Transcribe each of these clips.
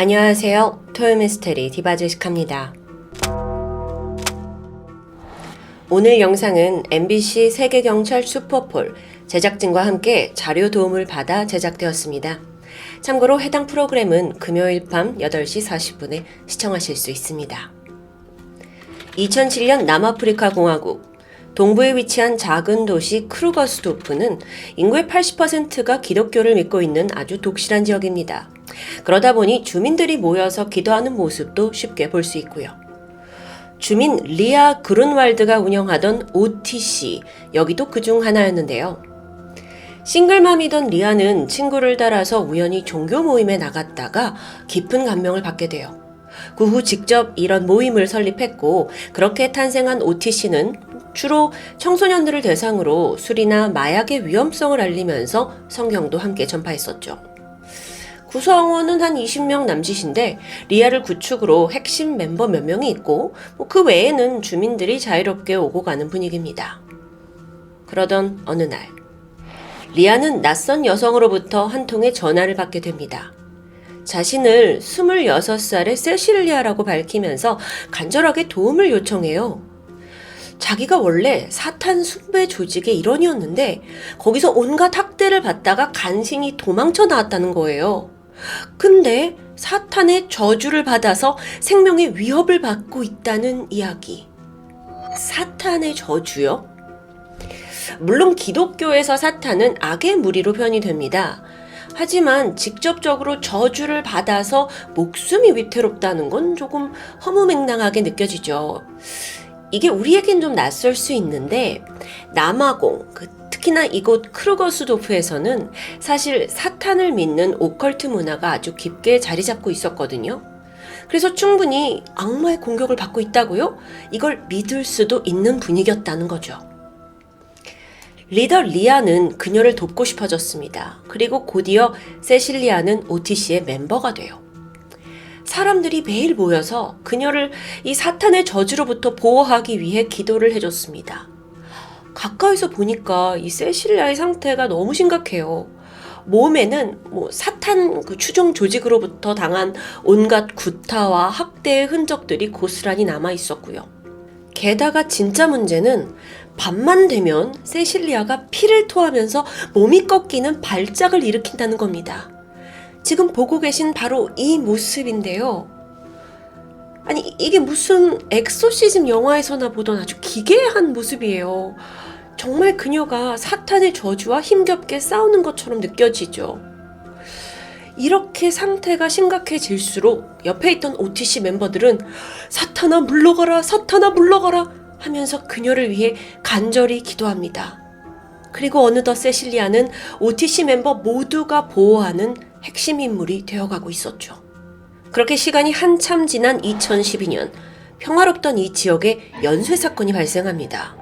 안녕하세요. 토요미스테리 디바제식합니다. 오늘 영상은 MBC 세계경찰 슈퍼폴 제작진과 함께 자료 도움을 받아 제작되었습니다. 참고로 해당 프로그램은 금요일 밤 8시 40분에 시청하실 수 있습니다. 2007년 남아프리카 공화국 동부에 위치한 작은 도시 크루거스도프는 인구의 80%가 기독교를 믿고 있는 아주 독실한 지역입니다. 그러다 보니 주민들이 모여서 기도하는 모습도 쉽게 볼 수 있고요. 주민 리아 그룬왈드가 운영하던 OTC, 여기도 그중 하나였는데요. 싱글맘이던 리아는 친구를 따라서 우연히 종교 모임에 나갔다가 깊은 감명을 받게 돼요. 그 후 직접 이런 모임을 설립했고, 그렇게 탄생한 OTC는 주로 청소년들을 대상으로 술이나 마약의 위험성을 알리면서 성경도 함께 전파했었죠. 구성원은 한 20명 남짓인데 리아를 구축으로 핵심 멤버 몇 명이 있고 그 외에는 주민들이 자유롭게 오고 가는 분위기입니다. 그러던 어느 날 리아는 낯선 여성으로부터 한 통의 전화를 받게 됩니다. 자신을 26살의 세실리아라고 밝히면서 간절하게 도움을 요청해요. 자기가 원래 사탄 숭배 조직의 일원이었는데 거기서 온갖 학대를 받다가 간신히 도망쳐 나왔다는 거예요. 근데 사탄의 저주를 받아서 생명의 위협을 받고 있다는 이야기. 사탄의 저주요? 물론 기독교에서 사탄은 악의 무리로 표현이 됩니다. 하지만 직접적으로 저주를 받아서 목숨이 위태롭다는 건 조금 허무맹랑하게 느껴지죠. 이게 우리에겐 좀 낯설 수 있는데 남아공, 특히나 이곳 크루거스도프에서는 사실 사탄을 믿는 오컬트 문화가 아주 깊게 자리 잡고 있었거든요. 그래서 충분히 악마의 공격을 받고 있다고요? 이걸 믿을 수도 있는 분위기였다는 거죠. 리더 리아는 그녀를 돕고 싶어졌습니다. 그리고 곧이어 세실리아는 OTC의 멤버가 돼요. 사람들이 매일 모여서 그녀를 이 사탄의 저주로부터 보호하기 위해 기도를 해줬습니다. 가까이서 보니까 이 세실리아의 상태가 너무 심각해요. 몸에는 사탄 추종 조직으로부터 당한 온갖 구타와 학대의 흔적들이 고스란히 남아 있었고요. 게다가 진짜 문제는 밤만 되면 세실리아가 피를 토하면서 몸이 꺾이는 발작을 일으킨다는 겁니다. 지금 보고 계신 바로 이 모습인데요. 아니, 이게 무슨 엑소시즘 영화에서나 보던 아주 기괴한 모습이에요. 정말 그녀가 사탄의 저주와 힘겹게 싸우는 것처럼 느껴지죠. 이렇게 상태가 심각해질수록 옆에 있던 OTC 멤버들은 사탄아 물러가라, 사탄아 물러가라 하면서 그녀를 위해 간절히 기도합니다. 그리고 어느덧 세실리아는 OTC 멤버 모두가 보호하는 핵심 인물이 되어가고 있었죠. 그렇게 시간이 한참 지난 2012년 평화롭던 이 지역에 연쇄 사건이 발생합니다.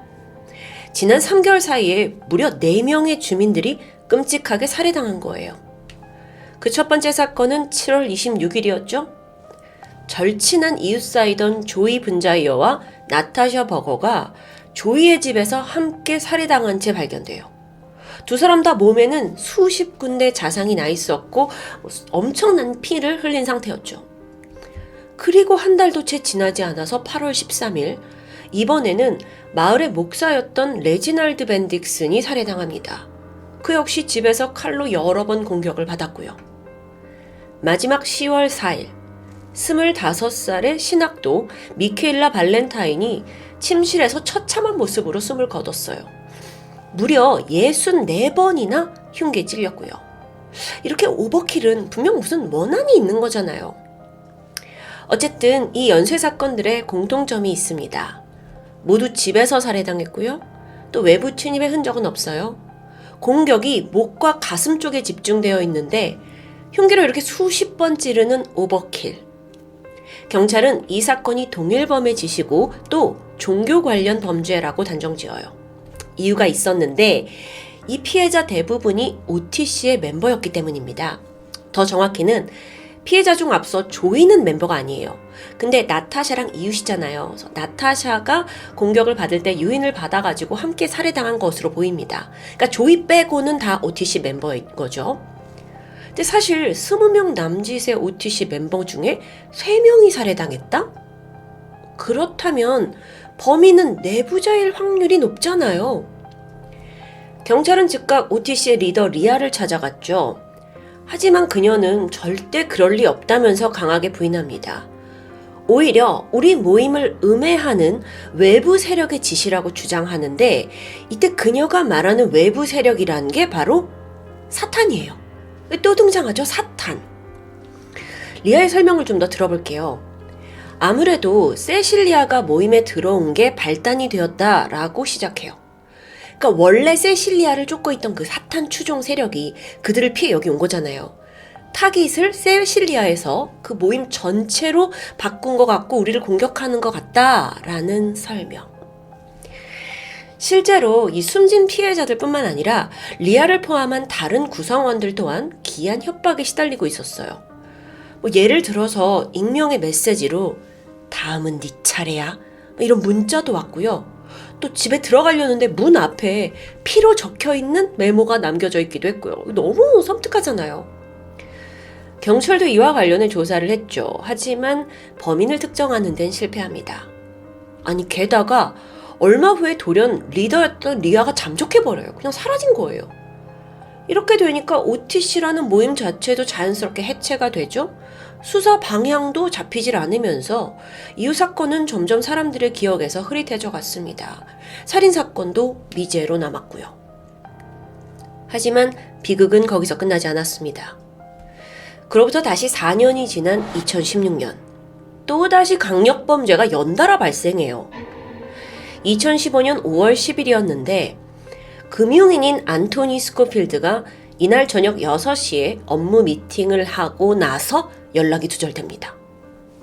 지난 3개월 사이에 무려 4명의 주민들이 끔찍하게 살해당한 거예요. 그 첫 번째 사건은 7월 26일이었죠. 절친한 이웃 사이던 조이 분자이어와 나타샤 버거가 조이의 집에서 함께 살해당한 채 발견돼요. 두 사람 다 몸에는 수십 군데 자상이 나 있었고 엄청난 피를 흘린 상태였죠. 그리고 한 달도 채 지나지 않아서 8월 13일 이번에는 마을의 목사였던 레지날드 벤딕슨이 살해당합니다. 그 역시 집에서 칼로 여러 번 공격을 받았고요. 마지막 10월 4일 25살의 신학도 미케일라 발렌타인이 침실에서 처참한 모습으로 숨을 거뒀어요. 무려 64번이나 흉기에 찔렸고요. 이렇게 오버킬은 분명 무슨 원한이 있는 거잖아요. 어쨌든 이 연쇄 사건들의 공통점이 있습니다. 모두 집에서 살해당했고요. 또 외부 침입의 흔적은 없어요. 공격이 목과 가슴 쪽에 집중되어 있는데 흉기로 이렇게 수십 번 찌르는 오버킬. 경찰은 이 사건이 동일범의 짓이고 또 종교 관련 범죄라고 단정지어요. 이유가 있었는데 이 피해자 대부분이 OTC의 멤버였기 때문입니다. 더 정확히는 피해자 중 앞서 조이는 멤버가 아니에요. 근데 나타샤랑 이웃이잖아요. 그래서 나타샤가 공격을 받을 때 유인을 받아가지고 함께 살해당한 것으로 보입니다. 그러니까 조이 빼고는 다 OTC 멤버인 거죠. 근데 사실 20명 남짓의 OTC 멤버 중에 3명이 살해당했다? 그렇다면 범인은 내부자일 확률이 높잖아요. 경찰은 즉각 OTC의 리더 리아를 찾아갔죠. 하지만 그녀는 절대 그럴 리 없다면서 강하게 부인합니다. 오히려 우리 모임을 음해하는 외부 세력의 짓이라고 주장하는데, 이때 그녀가 말하는 외부 세력이라는 게 바로 사탄이에요. 또 등장하죠, 사탄. 리아의 설명을 좀 더 들어볼게요. 아무래도 세실리아가 모임에 들어온 게 발단이 되었다라고 시작해요. 그러니까 원래 세실리아를 쫓고 있던 그 사탄 추종 세력이 그들을 피해 여기 온 거잖아요. 타깃을 세실리아에서 그 모임 전체로 바꾼 것 같고 우리를 공격하는 것 같다라는 설명. 실제로 이 숨진 피해자들 뿐만 아니라 리아를 포함한 다른 구성원들 또한 기한 협박에 시달리고 있었어요. 예를 들어서 익명의 메시지로 다음은 네 차례야 이런 문자도 왔고요. 또 집에 들어가려는데 문 앞에 피로 적혀있는 메모가 남겨져 있기도 했고요. 너무 섬뜩하잖아요. 경찰도 이와 관련해 조사를 했죠. 하지만 범인을 특정하는 데는 실패합니다. 아니 게다가 얼마 후에 돌연 리더였던 리아가 잠적해버려요. 그냥 사라진 거예요. 이렇게 되니까 OTC라는 모임 자체도 자연스럽게 해체가 되죠. 수사 방향도 잡히질 않으면서 이후 사건은 점점 사람들의 기억에서 흐릿해져 갔습니다. 살인사건도 미제로 남았고요. 하지만 비극은 거기서 끝나지 않았습니다. 그로부터 다시 4년이 지난 2016년, 또다시 강력범죄가 연달아 발생해요. 2015년 5월 10일이었는데 금융인인 안토니 스코필드가 이날 저녁 6시에 업무 미팅을 하고 나서 연락이 두절됩니다.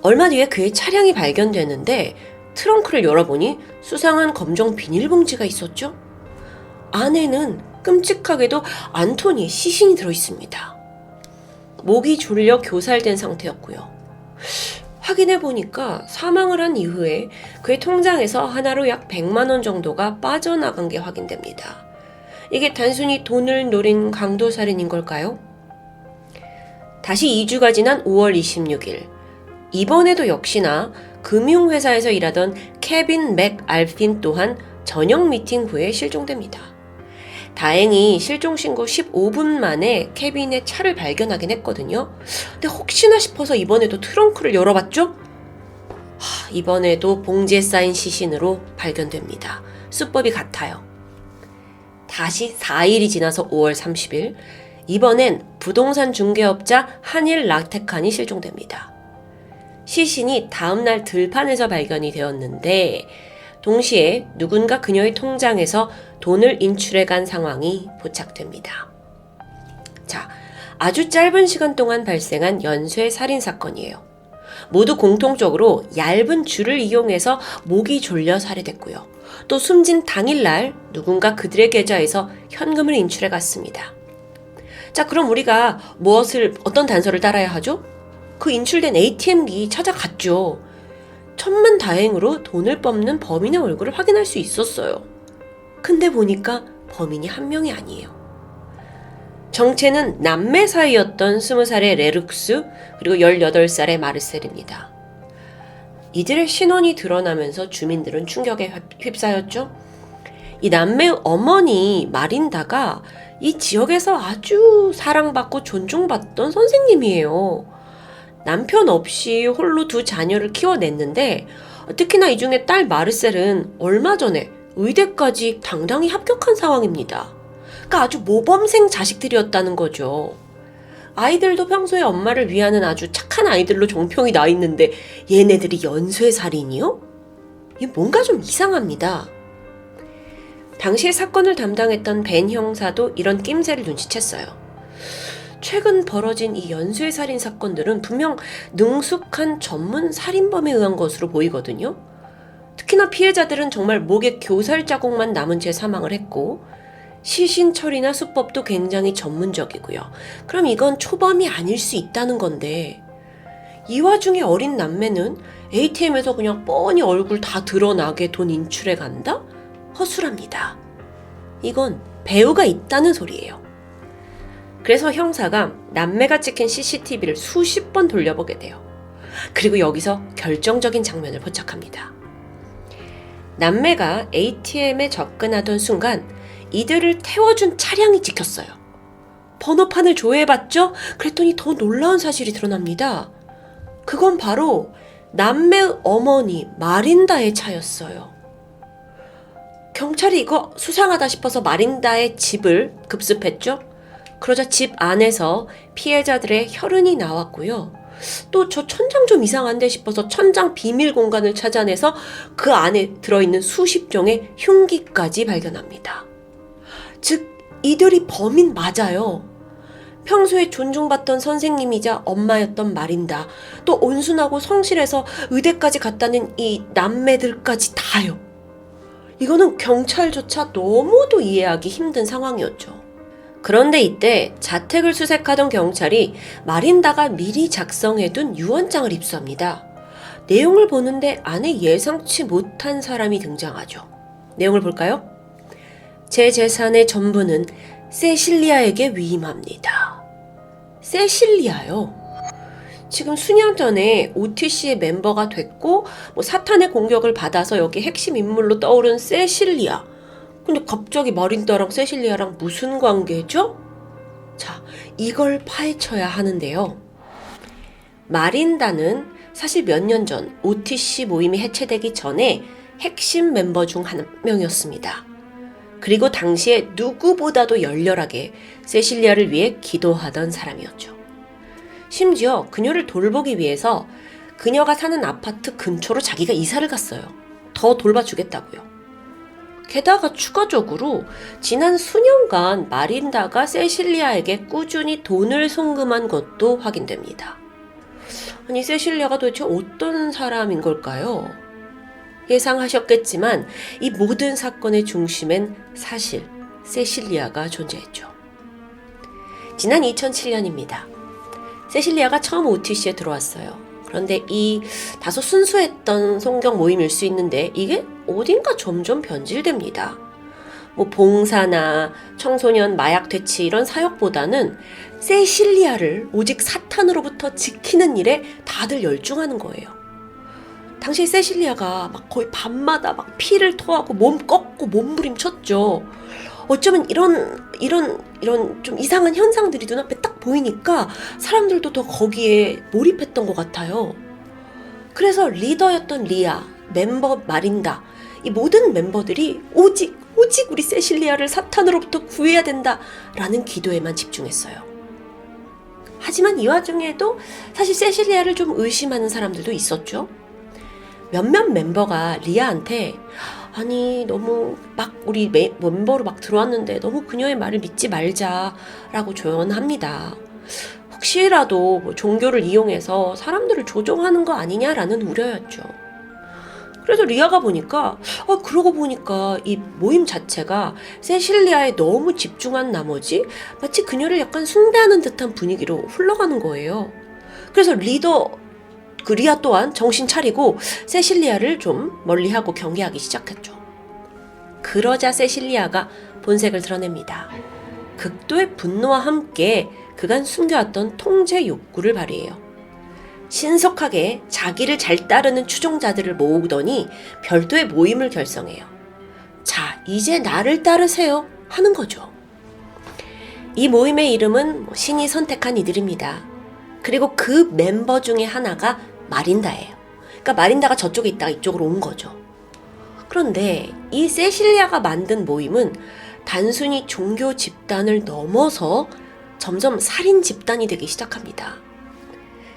얼마 뒤에 그의 차량이 발견되는데 트렁크를 열어보니 수상한 검정 비닐봉지가 있었죠. 안에는 끔찍하게도 안토니의 시신이 들어있습니다. 목이 졸려 교살된 상태였고요. 확인해보니까 사망을 한 이후에 그의 통장에서 하나로 약 100만 원 정도가 빠져나간 게 확인됩니다. 이게 단순히 돈을 노린 강도살인인 걸까요? 다시 2주가 지난 5월 26일, 이번에도 역시나 금융회사에서 일하던 케빈 맥 알핀 또한 저녁 미팅 후에 실종됩니다. 다행히 실종신고 15분 만에 케빈의 차를 발견하긴 했거든요. 근데 혹시나 싶어서 이번에도 트렁크를 열어봤죠? 이번에도 봉지에 쌓인 시신으로 발견됩니다. 수법이 같아요. 다시 4일이 지나서 5월 30일, 이번엔 부동산 중개업자 한일 라테칸이 실종됩니다. 시신이 다음날 들판에서 발견이 되었는데 동시에 누군가 그녀의 통장에서 돈을 인출해간 상황이 포착됩니다. 자, 아주 짧은 시간 동안 발생한 연쇄 살인사건이에요. 모두 공통적으로 얇은 줄을 이용해서 목이 졸려 살해됐고요. 또 숨진 당일날 누군가 그들의 계좌에서 현금을 인출해 갔습니다. 자, 그럼 우리가 어떤 단서를 따라야 하죠? 그 인출된 ATM기 찾아갔죠. 천만다행으로 돈을 뽑는 범인의 얼굴을 확인할 수 있었어요. 근데 보니까 범인이 한 명이 아니에요. 정체는 남매 사이였던 20살의 레룩스 그리고 18살의 마르셀입니다. 이들의 신원이 드러나면서 주민들은 충격에 휩싸였죠. 이 남매의 어머니 마린다가 이 지역에서 아주 사랑받고 존중받던 선생님이에요. 남편 없이 홀로 2 자녀를 키워냈는데 특히나 이 중에 딸 마르셀은 얼마 전에 의대까지 당당히 합격한 상황입니다. 그러니까 아주 모범생 자식들이었다는 거죠. 아이들도 평소에 엄마를 위하는 아주 착한 아이들로 정평이 나 있는데 얘네들이 연쇄살인이요? 이게 뭔가 좀 이상합니다. 당시에 사건을 담당했던 벤 형사도 이런 낌새를 눈치챘어요. 최근 벌어진 이 연쇄살인 사건들은 분명 능숙한 전문 살인범에 의한 것으로 보이거든요. 특히나 피해자들은 정말 목에 교살 자국만 남은 채 사망을 했고 시신 처리나 수법도 굉장히 전문적이고요. 그럼 이건 초범이 아닐 수 있다는 건데 이 와중에 어린 남매는 ATM에서 그냥 뻔히 얼굴 다 드러나게 돈 인출해 간다? 허술합니다. 이건 배우가 있다는 소리예요. 그래서 형사가 남매가 찍힌 CCTV를 수십 번 돌려보게 돼요. 그리고 여기서 결정적인 장면을 포착합니다. 남매가 ATM에 접근하던 순간 이들을 태워준 차량이 찍혔어요. 번호판을 조회해봤죠? 그랬더니 더 놀라운 사실이 드러납니다. 그건 바로 남매 어머니 마린다의 차였어요. 경찰이 이거 수상하다 싶어서 마린다의 집을 급습했죠? 그러자 집 안에서 피해자들의 혈흔이 나왔고요. 또 저 천장 좀 이상한데 싶어서 천장 비밀 공간을 찾아내서 그 안에 들어있는 수십 종의 흉기까지 발견합니다. 즉, 이들이 범인 맞아요. 평소에 존중받던 선생님이자 엄마였던 마린다, 또 온순하고 성실해서 의대까지 갔다는 이 남매들까지 다요. 이거는 경찰조차 너무도 이해하기 힘든 상황이었죠. 그런데 이때 자택을 수색하던 경찰이 마린다가 미리 작성해둔 유언장을 입수합니다. 내용을 보는데 안에 예상치 못한 사람이 등장하죠. 내용을 볼까요? 제 재산의 전부는 세실리아에게 위임합니다. 세실리아요. 지금 수년 전에 OTC의 멤버가 됐고 사탄의 공격을 받아서 여기 핵심 인물로 떠오른 세실리아. 근데 갑자기 마린다랑 세실리아랑 무슨 관계죠? 자, 이걸 파헤쳐야 하는데요. 마린다는 사실 몇 년 전 OTC 모임이 해체되기 전에 핵심 멤버 중 한 명이었습니다. 그리고 당시에 누구보다도 열렬하게 세실리아를 위해 기도하던 사람이었죠. 심지어 그녀를 돌보기 위해서 그녀가 사는 아파트 근처로 자기가 이사를 갔어요. 더 돌봐주겠다고요. 게다가 추가적으로 지난 수년간 마린다가 세실리아에게 꾸준히 돈을 송금한 것도 확인됩니다. 아니, 세실리아가 도대체 어떤 사람인 걸까요? 예상하셨겠지만 이 모든 사건의 중심엔 사실 세실리아가 존재했죠. 지난 2007년입니다. 세실리아가 처음 OTC에 들어왔어요. 그런데 이 다소 순수했던 성경 모임일 수 있는데 이게 어딘가 점점 변질됩니다. 봉사나 청소년 마약 퇴치 이런 사역보다는 세실리아를 오직 사탄으로부터 지키는 일에 다들 열중하는 거예요. 당시 세실리아가 거의 밤마다 피를 토하고 몸 꺾고 몸부림쳤죠. 어쩌면 이런 좀 이상한 현상들이 눈앞에 딱 보이니까 사람들도 더 거기에 몰입했던 것 같아요. 그래서 리더였던 리아, 멤버 마린다, 이 모든 멤버들이 오직 우리 세실리아를 사탄으로부터 구해야 된다라는 기도에만 집중했어요. 하지만 이 와중에도 사실 세실리아를 좀 의심하는 사람들도 있었죠. 몇몇 멤버가 리아한테 아니 너무 우리 멤버로 들어왔는데 너무 그녀의 말을 믿지 말자라고 조언합니다. 혹시라도 종교를 이용해서 사람들을 조종하는 거 아니냐라는 우려였죠. 그래서 리아가 보니까 그러고 보니까 이 모임 자체가 세실리아에 너무 집중한 나머지 마치 그녀를 약간 숭배하는 듯한 분위기로 흘러가는 거예요. 그래서 리아 또한 정신 차리고 세실리아를 좀 멀리하고 경계하기 시작했죠. 그러자 세실리아가 본색을 드러냅니다. 극도의 분노와 함께 그간 숨겨왔던 통제 욕구를 발휘해요. 신속하게 자기를 잘 따르는 추종자들을 모으더니 별도의 모임을 결성해요. 자, 이제 나를 따르세요 하는 거죠. 이 모임의 이름은 신이 선택한 이들입니다. 그리고 그 멤버 중에 하나가 마린다예요. 그러니까 마린다가 저쪽에 있다가 이쪽으로 온 거죠. 그런데 이 세실리아가 만든 모임은 단순히 종교 집단을 넘어서 점점 살인 집단이 되기 시작합니다.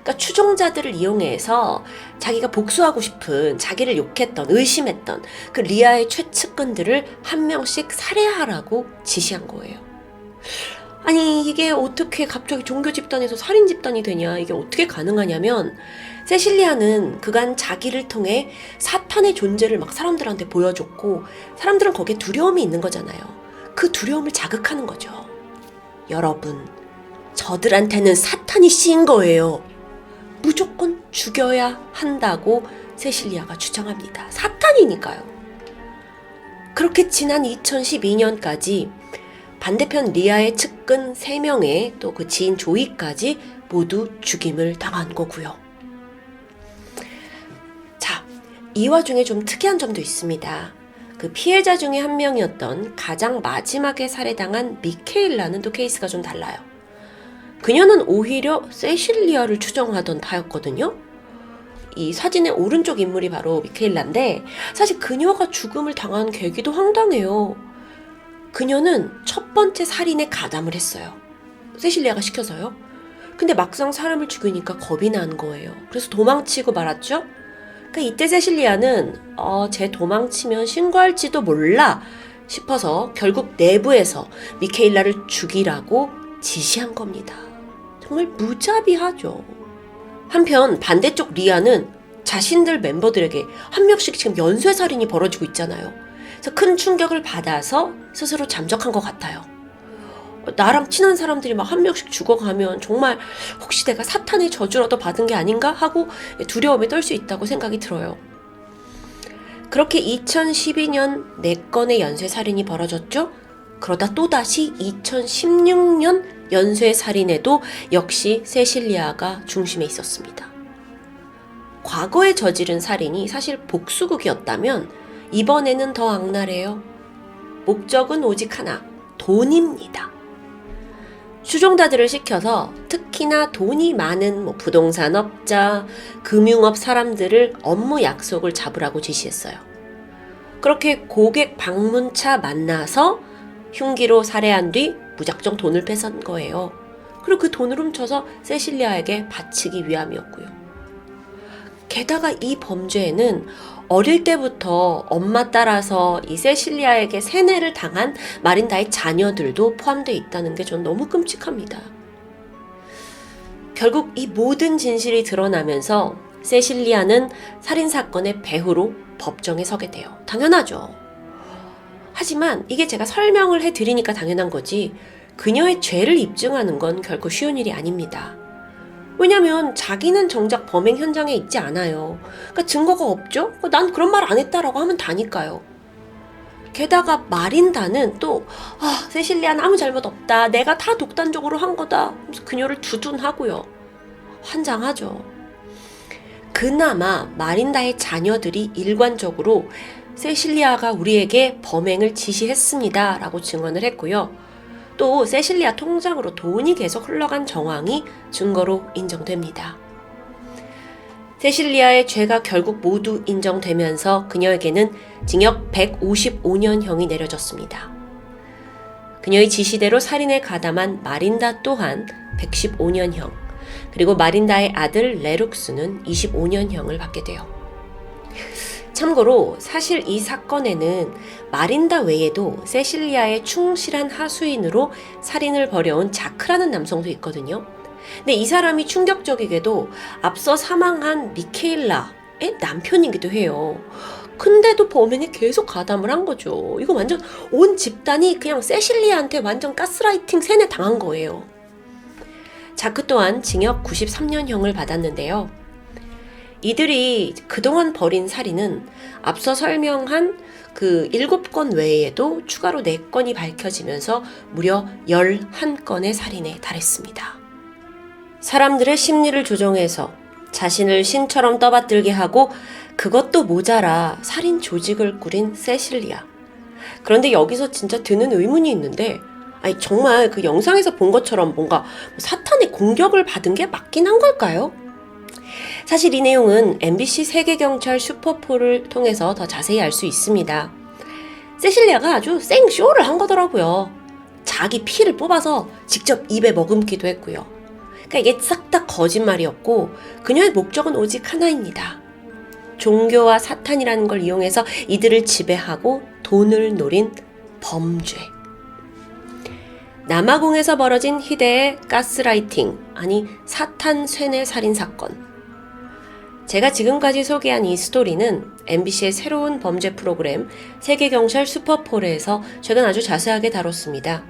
그러니까 추종자들을 이용해서 자기가 복수하고 싶은, 자기를 욕했던, 의심했던 그 리아의 최측근들을 한 명씩 살해하라고 지시한 거예요. 아니, 이게 어떻게 갑자기 종교 집단에서 살인 집단이 되냐, 이게 어떻게 가능하냐면 세실리아는 그간 자기를 통해 사탄의 존재를 사람들한테 보여줬고 사람들은 거기에 두려움이 있는 거잖아요. 그 두려움을 자극하는 거죠. 여러분, 저들한테는 사탄이 씌인 거예요. 무조건 죽여야 한다고 세실리아가 주장합니다. 사탄이니까요. 그렇게 지난 2012년까지 반대편 리아의 측근 3명에 또 그 지인 조이까지 모두 죽임을 당한 거고요. 자, 이 와중에 좀 특이한 점도 있습니다. 그 피해자 중에 한 명이었던 가장 마지막에 살해당한 미케일라는 또 케이스가 좀 달라요. 그녀는 오히려 세실리아를 추정하던 타였거든요. 이 사진의 오른쪽 인물이 바로 미케일라인데 사실 그녀가 죽음을 당한 계기도 황당해요. 그녀는 첫 번째 살인에 가담을 했어요. 세실리아가 시켜서요. 근데 막상 사람을 죽이니까 겁이 난 거예요. 그래서 도망치고 말았죠. 그러니까 이때 세실리아는 쟤 도망치면 신고할지도 몰라 싶어서 결국 내부에서 미케일라를 죽이라고 지시한 겁니다. 정말 무자비하죠. 한편 반대쪽 리아는 자신들 멤버들에게 한 명씩 지금 연쇄살인이 벌어지고 있잖아요. 그래서 큰 충격을 받아서 스스로 잠적한 것 같아요. 나랑 친한 사람들이 막 한 명씩 죽어가면 정말 혹시 내가 사탄의 저주라도 받은 게 아닌가 하고 두려움에 떨 수 있다고 생각이 들어요. 그렇게 2012년 4건의 연쇄살인이 벌어졌죠. 그러다 또다시 2016년 연쇄살인에도 역시 세실리아가 중심에 있었습니다. 과거에 저지른 살인이 사실 복수극이었다면 이번에는 더 악랄해요. 목적은 오직 하나, 돈입니다. 추종자들을 시켜서 특히나 돈이 많은 부동산업자, 금융업 사람들을 업무 약속을 잡으라고 지시했어요. 그렇게 고객 방문차 만나서 흉기로 살해한 뒤 무작정 돈을 뺏은 거예요. 그리고 그 돈을 훔쳐서 세실리아에게 바치기 위함이었고요. 게다가 이 범죄에는 어릴 때부터 엄마 따라서 이 세실리아에게 세뇌를 당한 마린다의 자녀들도 포함되어 있다는 게 전 너무 끔찍합니다. 결국 이 모든 진실이 드러나면서 세실리아는 살인사건의 배후로 법정에 서게 돼요. 당연하죠. 하지만 이게 제가 설명을 해드리니까 당연한 거지 그녀의 죄를 입증하는 건 결코 쉬운 일이 아닙니다. 왜냐면 자기는 정작 범행 현장에 있지 않아요. 그러니까 증거가 없죠? 난 그런 말 안 했다라고 하면 다니까요. 게다가 마린다는 또 세실리아는 아무 잘못 없다. 내가 다 독단적으로 한 거다. 그래서 그녀를 두둔하고요. 환장하죠. 그나마 마린다의 자녀들이 일관적으로 세실리아가 우리에게 범행을 지시했습니다. 라고 증언을 했고요. 또 세실리아 통장으로 돈이 계속 흘러간 정황이 증거로 인정됩니다. 세실리아의 죄가 결국 모두 인정되면서 그녀에게는 징역 155년형이 내려졌습니다. 그녀의 지시대로 살인에 가담한 마린다 또한 115년형, 그리고 마린다의 아들 레룩스는 25년형을 받게 돼요. 참고로 사실 이 사건에는 마린다 외에도 세실리아의 충실한 하수인으로 살인을 벌여온 자크라는 남성도 있거든요. 근데 이 사람이 충격적이게도 앞서 사망한 미케일라의 남편이기도 해요. 근데도 범행에 계속 가담을 한 거죠. 이거 완전 온 집단이 그냥 세실리아한테 완전 가스라이팅 세뇌 당한 거예요. 자크 또한 징역 93년형을 받았는데요. 이들이 그동안 벌인 살인은 앞서 설명한 그 7건 외에도 추가로 4건이 밝혀지면서 무려 11건의 살인에 달했습니다. 사람들의 심리를 조종해서 자신을 신처럼 떠받들게 하고 그것도 모자라 살인 조직을 꾸린 세실리아. 그런데 여기서 진짜 드는 의문이 있는데 정말 그 영상에서 본 것처럼 뭔가 사탄의 공격을 받은 게 맞긴 한 걸까요? 사실 이 내용은 MBC 세계경찰 슈퍼4를 통해서 더 자세히 알 수 있습니다. 세실리아가 아주 생쇼를 한 거더라고요. 자기 피를 뽑아서 직접 입에 머금기도 했고요. 그러니까 이게 싹 다 거짓말이었고 그녀의 목적은 오직 하나입니다. 종교와 사탄이라는 걸 이용해서 이들을 지배하고 돈을 노린 범죄. 남아공에서 벌어진 희대의 가스라이팅, 아니 사탄 쇠뇌 살인 사건. 제가 지금까지 소개한 이 스토리는 MBC의 새로운 범죄 프로그램 세계경찰 슈퍼4에서 최근 아주 자세하게 다뤘습니다.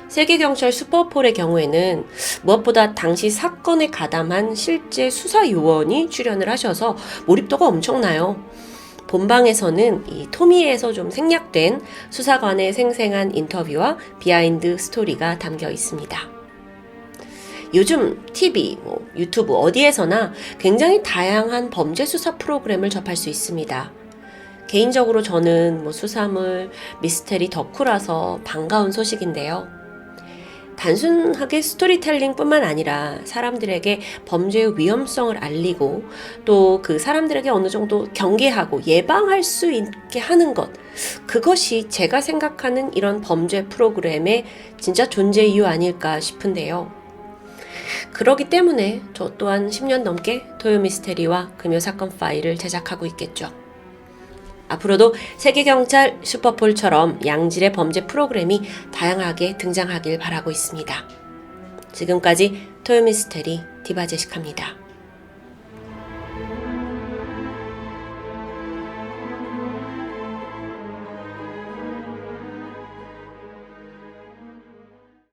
세계경찰 슈퍼4의 경우에는 무엇보다 당시 사건에 가담한 실제 수사 요원이 출연을 하셔서 몰입도가 엄청나요. 본방에서는 이 토미에서 좀 생략된 수사관의 생생한 인터뷰와 비하인드 스토리가 담겨 있습니다. 요즘 TV, 유튜브 어디에서나 굉장히 다양한 범죄 수사 프로그램을 접할 수 있습니다. 개인적으로 저는 수사물, 미스테리 덕후라서 반가운 소식인데요. 단순하게 스토리텔링 뿐만 아니라 사람들에게 범죄의 위험성을 알리고 또 그 사람들에게 어느 정도 경계하고 예방할 수 있게 하는 것, 그것이 제가 생각하는 이런 범죄 프로그램의 진짜 존재 이유 아닐까 싶은데요. 그러기 때문에 저 또한 10년 넘게 토요미스테리와 금요사건 파일을 제작하고 있겠죠. 앞으로도 세계경찰 슈퍼폴처럼 양질의 범죄 프로그램이 다양하게 등장하길 바라고 있습니다. 지금까지 토요미스테리 디바제시카입니다.